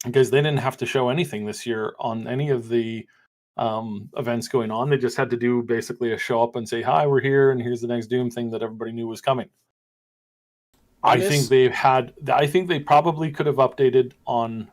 because they didn't have to show anything this year on any of the events going on. They just had to do basically a show up and say, hi, we're here, and here's the next Doom thing that everybody knew was coming. I think they probably could have updated on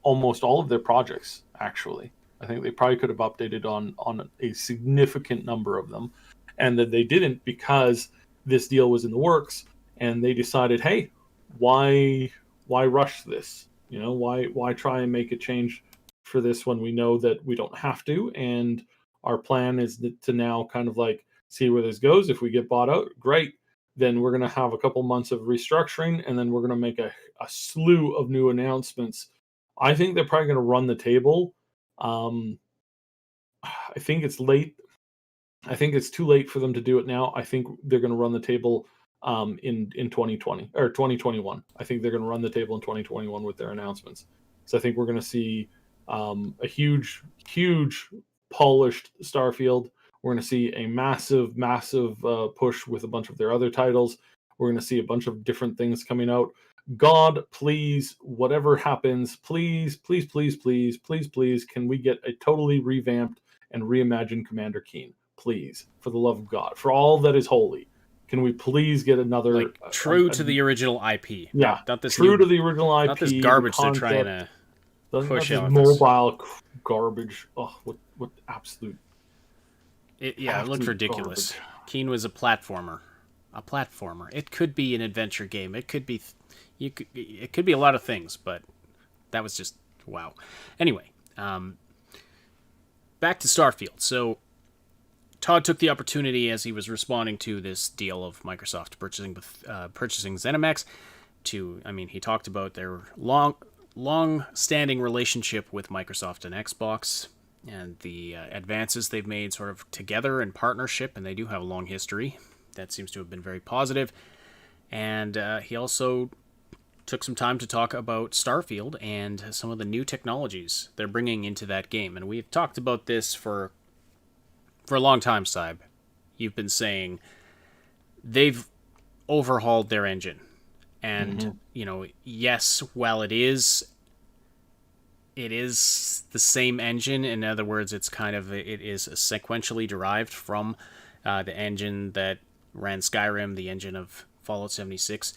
almost all of their projects, actually. I think they probably could have updated on a significant number of them, and that they didn't because this deal was in the works, and they decided, hey, why rush this? You know, why try and make a change for this when we know that we don't have to, and our plan is to now kind of like see where this goes. If we get bought out, great. Then we're going to have a couple months of restructuring, and then we're going to make a slew of new announcements. I think they're probably going to run the table. I think it's late. I think it's too late for them to do it now. I think they're going to run the table in 2020 or 2021. I think they're going to run the table in 2021 with their announcements. So I think we're going to see a huge polished Starfield. We're going to see a massive push with a bunch of their other titles. We're going to see a bunch of different things coming out. God, please, whatever happens, please, can we get a totally revamped and reimagined Commander Keen? Please, for the love of God, for all that is holy, can we please get another true to the original IP? Yeah, not this true to the original IP. Not this garbage they're trying to push out. Mobile garbage. Oh, what absolute. It looked ridiculous. Garbage. Keen was a platformer. It could be an adventure game. It could be. It could be a lot of things, but that was just wow. Anyway, back to Starfield. So Todd took the opportunity as he was responding to this deal of Microsoft purchasing ZeniMax he talked about their long-standing relationship with Microsoft and Xbox and the advances they've made sort of together in partnership, and they do have a long history. That seems to have been very positive. And he also took some time to talk about Starfield and some of the new technologies they're bringing into that game. And we've talked about this for a long time, Cyb. You've been saying they've overhauled their engine. And, yes, while it is the same engine. In other words, it is sequentially derived from the engine that ran Skyrim, the engine of Fallout 76.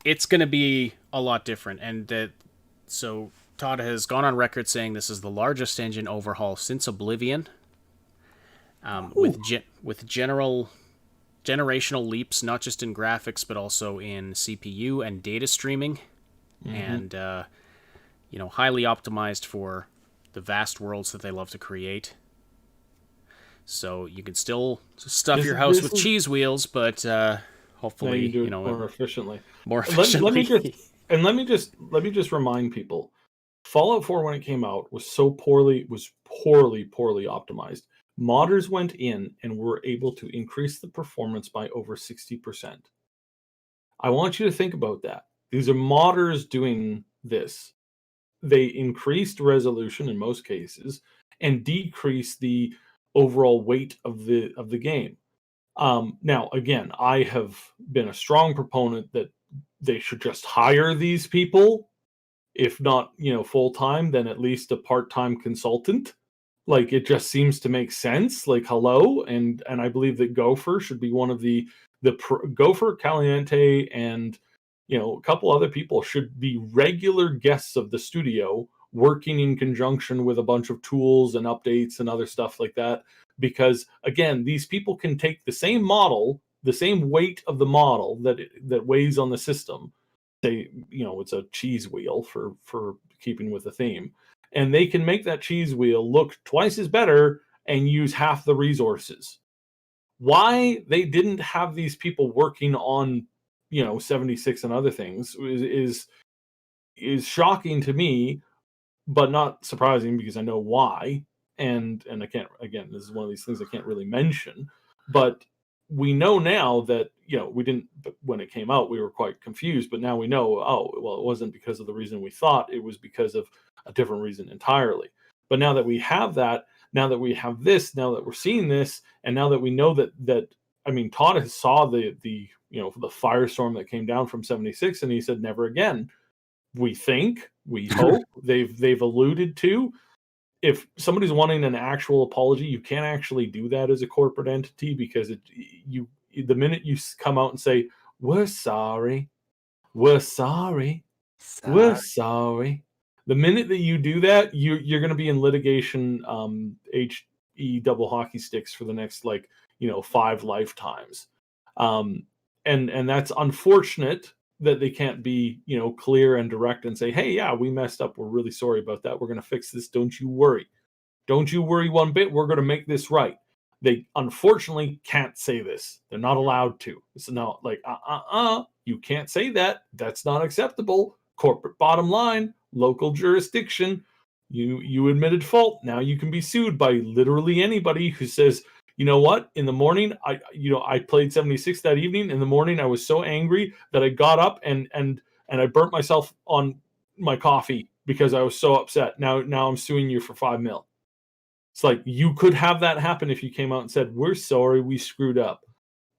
It's going to be a lot different. And so Todd has gone on record saying this is the largest engine overhaul since Oblivion, with generational leaps, not just in graphics, but also in CPU and data streaming and highly optimized for the vast worlds that they love to create. So you can still stuff your house with cheese wheels, but hopefully, you do it more efficiently. More efficiently. Let me just remind people, Fallout 4 when it came out was poorly optimized. Modders went in and were able to increase the performance by over 60%. I want you to think about that. These are modders doing this. They increased resolution in most cases and decreased the overall weight of the game. Now, again, I have been a strong proponent that they should just hire these people, if not full time, then at least a part-time consultant. Like, it just seems to make sense. Like, hello, and I believe that Gopher should be one of the Gopher, Caliente, and a couple other people should be regular guests of the studio, working in conjunction with a bunch of tools and updates and other stuff like that. Because again, these people can take the same model, the same weight of the model that weighs on the system. It's a cheese wheel for keeping with the theme, and they can make that cheese wheel look twice as better and use half the resources. Why they didn't have these people working on 76 and other things is shocking to me, but not surprising because I know why. And I can't, again, this is one of these things I can't really mention, but we know now that we didn't, when it came out we were quite confused, but now we know, oh well, it wasn't because of the reason we thought, it was because of a different reason entirely. But now that we have that, now that we have this, now that we're seeing this, and now that we know that I mean, Todd has saw the firestorm that came down from 76, and he said never again. We hope they've alluded to, if somebody's wanting an actual apology, you can't actually do that as a corporate entity, because the minute you come out and say we're sorry, the minute that you do that, you're going to be in litigation, HE double hockey sticks for the next 5 lifetimes, and that's unfortunate that they can't be clear and direct and say, hey, yeah, we messed up, we're really sorry about that, we're going to fix this, don't you worry one bit, we're going to make this right. They unfortunately can't say this. They're not allowed to. It's not like you can't say that, that's not acceptable. Corporate bottom line, local jurisdiction, you admitted fault, now you can be sued by literally anybody who says, you know what? In the morning, I played 76 that evening. In the morning, I was so angry that I got up and I burnt myself on my coffee because I was so upset. Now I'm suing you for $5 million. It's like, you could have that happen if you came out and said, we're sorry, we screwed up.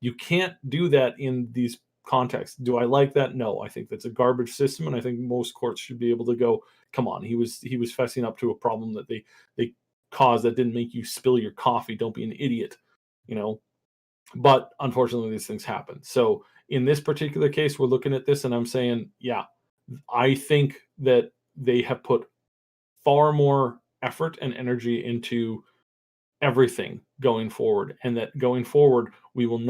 You can't do that in these contexts. Do I like that? No, I think that's a garbage system, and I think most courts should be able to go, come on, he was fessing up to a problem that they caused that didn't make you spill your coffee. Don't be an idiot, But unfortunately, these things happen. So in this particular case, we're looking at this and I'm saying, yeah, I think that they have put far more effort and energy into everything going forward, and that going forward, we will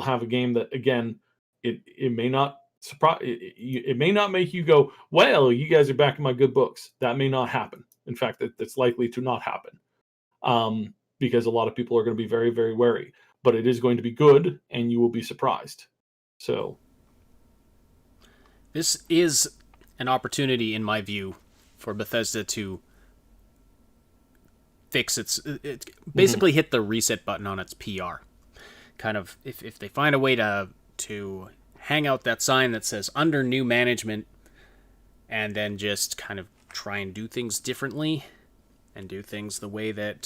have a game that, again, it may not surprise, it may not make you go, well, you guys are back in my good books. That may not happen. In fact, that's likely to not happen, because a lot of people are going to be very, very wary. But it is going to be good, and you will be surprised. So, this is an opportunity, in my view, for Bethesda to fix it basically hit the reset button on its PR. Kind of, if they find a way to hang out that sign that says under new management, and then just kind of try and do things differently and do things the way that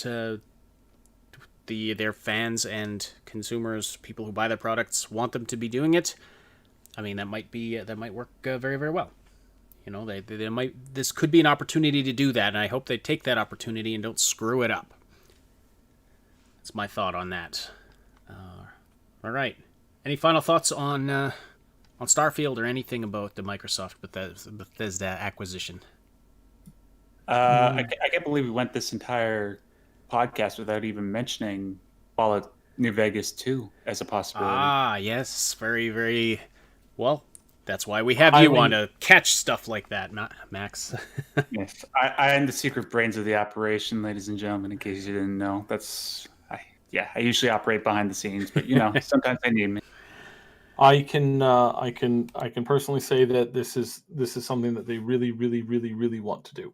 their fans and consumers, people who buy their products, want them to be doing it. I mean, that might work very, very well. They might. This could be an opportunity to do that, and I hope they take that opportunity and don't screw it up. That's my thought on that. All right. Any final thoughts on Starfield or anything about the Microsoft Bethesda acquisition? I can't believe we went this entire podcast without even mentioning Fallout New Vegas 2 as a possibility. Yes. Very, very well. That's why we have you on to catch stuff like that, Max. Yes, I am the secret brains of the operation, ladies and gentlemen. In case you didn't know, I usually operate behind the scenes, but sometimes they need me. I can personally say that this is something that they really, really, really, really want to do.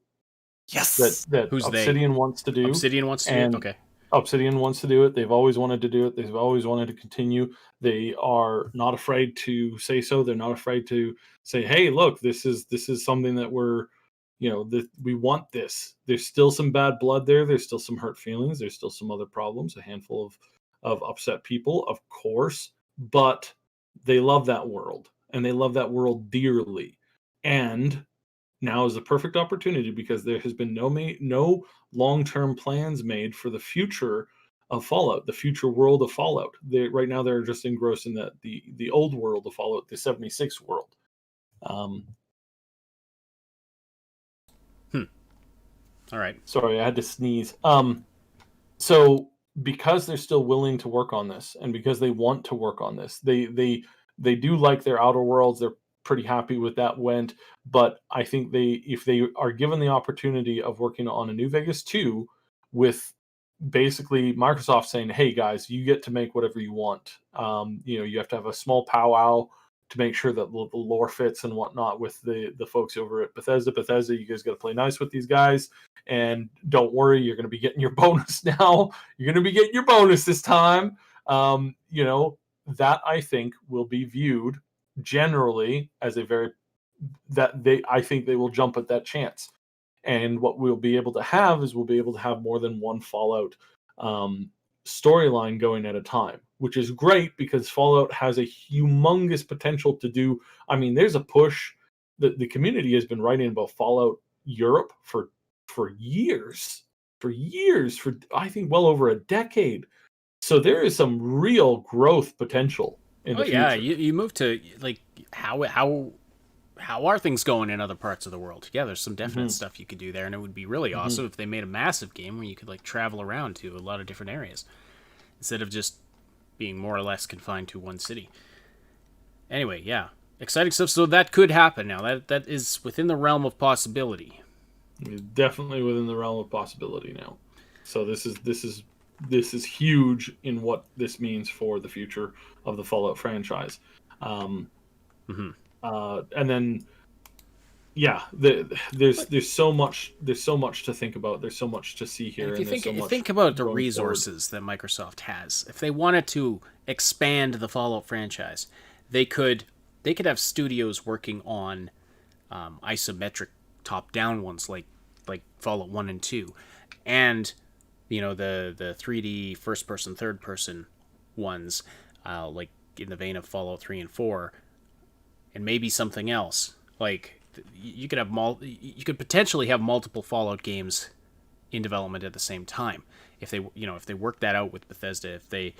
Yes, that Who's Obsidian wants to do. Obsidian wants to do it? Okay. Obsidian wants to do it. They've always wanted to do it. They've always wanted to continue. They are not afraid to say so. They're not afraid to say, "Hey, look, this is something that we're, we want this." There's still some bad blood there. There's still some hurt feelings. There's still some other problems. A handful of upset people, of course, but they love that world and they love that world dearly. And now is the perfect opportunity because there has been no long-term plans made for the future of Fallout, the future world of Fallout. Right now they're just engrossed in the old world of Fallout, the 76 world. All right. Sorry, I had to sneeze. So because they're still willing to work on this, and because they want to work on this, they do like their Outer Worlds. They're pretty happy with that went, but I think if they are given the opportunity of working on a New Vegas 2 with basically Microsoft saying, "Hey guys, you get to make whatever you want." You have to have a small powwow to make sure that the lore fits and whatnot with the folks over at Bethesda. You guys got to play nice with these guys, and don't worry, you're going to be getting your bonus now. You're going to be getting your bonus this time. That I think will be viewed generally as I think they will jump at that chance. And what we'll be able to have is more than one Fallout storyline going at a time, which is great because Fallout has a humongous potential to do. I mean, there's a push that the community has been writing about Fallout Europe for years, for I think well over a decade. So there is some real growth potential in the future. Yeah, you move to like how are things going in other parts of the world? Yeah, there's some definite stuff you could do there, and it would be really awesome if they made a massive game where you could like travel around to a lot of different areas instead of just being more or less confined to one city. Anyway, yeah, exciting stuff. So that could happen now. That is within the realm of possibility. Definitely within the realm of possibility now. So this is huge in what this means for the future of the Fallout franchise. And then, yeah, there's so much to think about. There's so much to see here. And if you think about the resources that Microsoft has, if they wanted to expand the Fallout franchise, they could have studios working on isometric top-down ones like Fallout 1 and 2, and the 3D first-person, third-person ones, like in the vein of Fallout 3 and 4. And maybe something else. Like you could have you could potentially have multiple Fallout games in development at the same time if they work that out with Bethesda. If they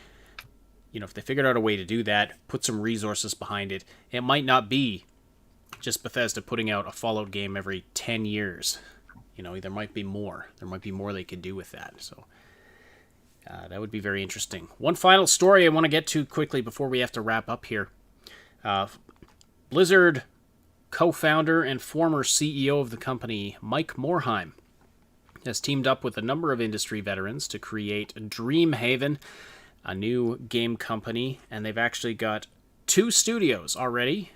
figured out a way to do that, put some resources behind it. It might not be just Bethesda putting out a Fallout game every 10 years. There might be more. There might be more they could do with that. So that would be very interesting. One final story I want to get to quickly before we have to wrap up here. Blizzard co-founder and former CEO of the company, Mike Morhaime, has teamed up with a number of industry veterans to create Dreamhaven, a new game company, and they've actually got 2 studios already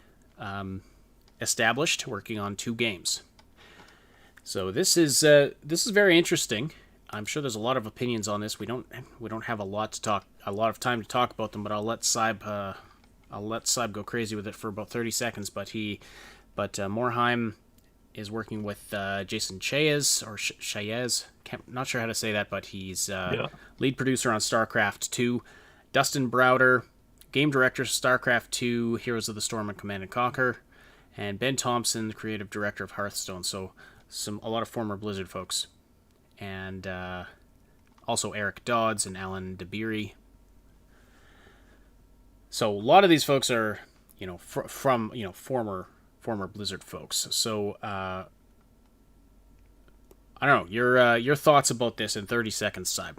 established, working on 2 games. So this is very interesting. I'm sure there's a lot of opinions on this. We don't have a lot of time to talk about them, but I'll let Saib go crazy with it for about 30 seconds, but Morhaime is working with Jason Chayez, not sure how to say that, but he's lead producer on StarCraft 2, Dustin Browder, game director of StarCraft 2, Heroes of the Storm and Command & Conquer, and Ben Thompson, the creative director of Hearthstone, so a lot of former Blizzard folks, and also Eric Dodds and Alan DeBeery. So a lot of these folks are, from former Blizzard folks. So I don't know your thoughts about this in 30 seconds, Saib.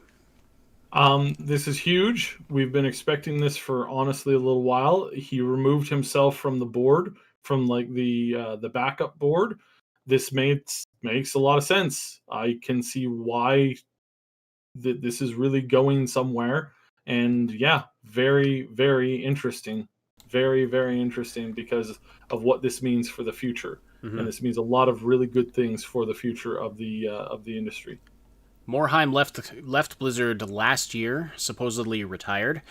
This is huge. We've been expecting this for honestly a little while. He removed himself from the board like the backup board, this makes a lot of sense. I can see why this is really going somewhere. And yeah, very, very interesting. Very, very interesting because of what this means for the future. Mm-hmm. And this means a lot of really good things for the future of the industry. Morhaime left Blizzard last year, supposedly retired.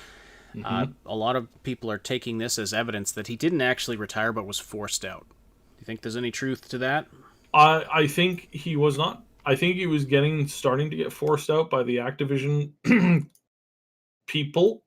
Mm-hmm. A lot of people are taking this as evidence that he didn't actually retire but was forced out. Do you think there's any truth to that? I think he was not. I think he was starting to get forced out by the Activision people,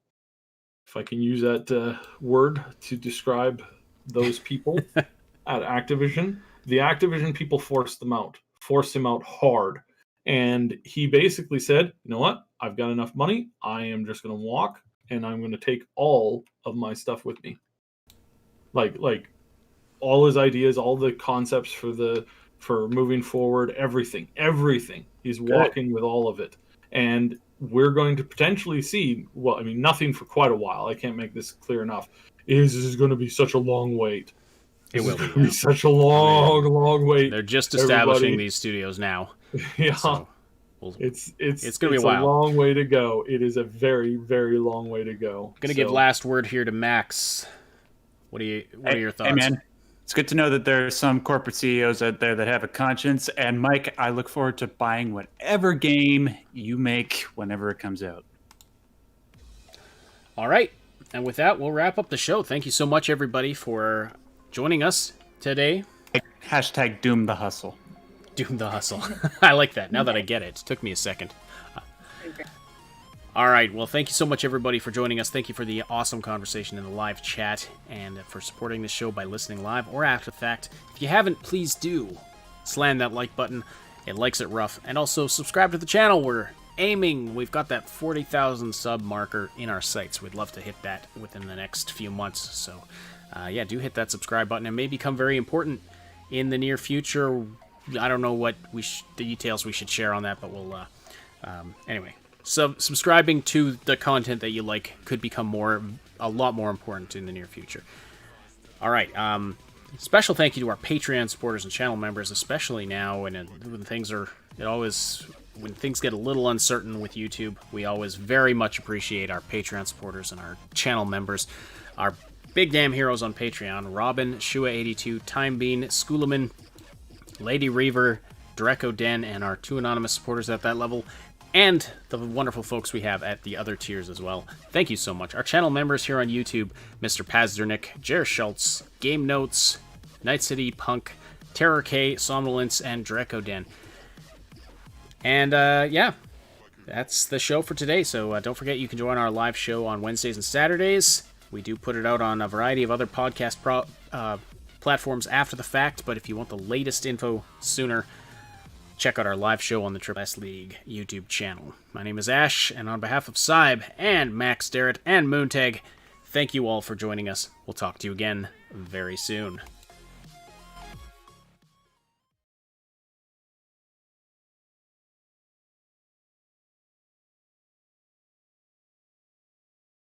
if I can use that word to describe those people at Activision. The Activision people forced him out hard. And he basically said, you know what? I've got enough money. I am just going to walk, and I'm going to take all of my stuff with me. Like all his ideas, all the concepts for moving forward, everything. He's walking with all of it. And we're going to potentially see, well, I mean, nothing for quite a while. I can't make this clear enough. This is going to be such a long wait. It will be such a long wait. They're just establishing these studios now. Yeah. So it's going to be a while. Long way to go. It is a very, very long way to go. I'm going to give last word here to Max. What are your thoughts? Hey, man. It's good to know that there are some corporate CEOs out there that have a conscience. And Mike, I look forward to buying whatever game you make whenever it comes out. All right. And with that, we'll wrap up the show. Thank you so much, everybody, for joining us today. Hashtag Doom the Hustle. Doom the Hustle. I like that. Now that I get it. It took me a second. All right. Well, thank you so much, everybody, for joining us. Thank you for the awesome conversation in the live chat and for supporting the show by listening live or after the fact. If you haven't, please do slam that like button. It likes it rough. And also subscribe to the channel. We're aiming. We've got that 40,000 sub marker in our sights. We'd love to hit that within the next few months. So, yeah, do hit that subscribe button. It may become very important in the near future. I don't know what the details we should share on that, but we'll anyway. Subscribing to the content that you like could become a lot more important in the near future. All right. Special thank you to our Patreon supporters and channel members, especially now when things get a little uncertain with YouTube. We always very much appreciate our Patreon supporters and our channel members. Our big damn heroes on Patreon: Robin, Shua82, Timebean, Schoolaman, Lady Reaver, Dreco Den, and our 2 anonymous supporters at that level, and the wonderful folks we have at the other tiers as well. Thank you so much. Our channel members here on YouTube: Mr. Pazdernick, Jer Schultz, Game Notes, Night City Punk, Terror K, Somnolence, and Dreco Den. And yeah, that's the show for today. So don't forget, you can join our live show on Wednesdays and Saturdays. We do put it out on a variety of other podcast platforms after the fact, but if you want the latest info sooner, check out our live show on the Triple S League YouTube channel. My name is Ash, and on behalf of Cyb and Max, Derrat, and Moontag, thank you all for joining us. We'll talk to you again very soon.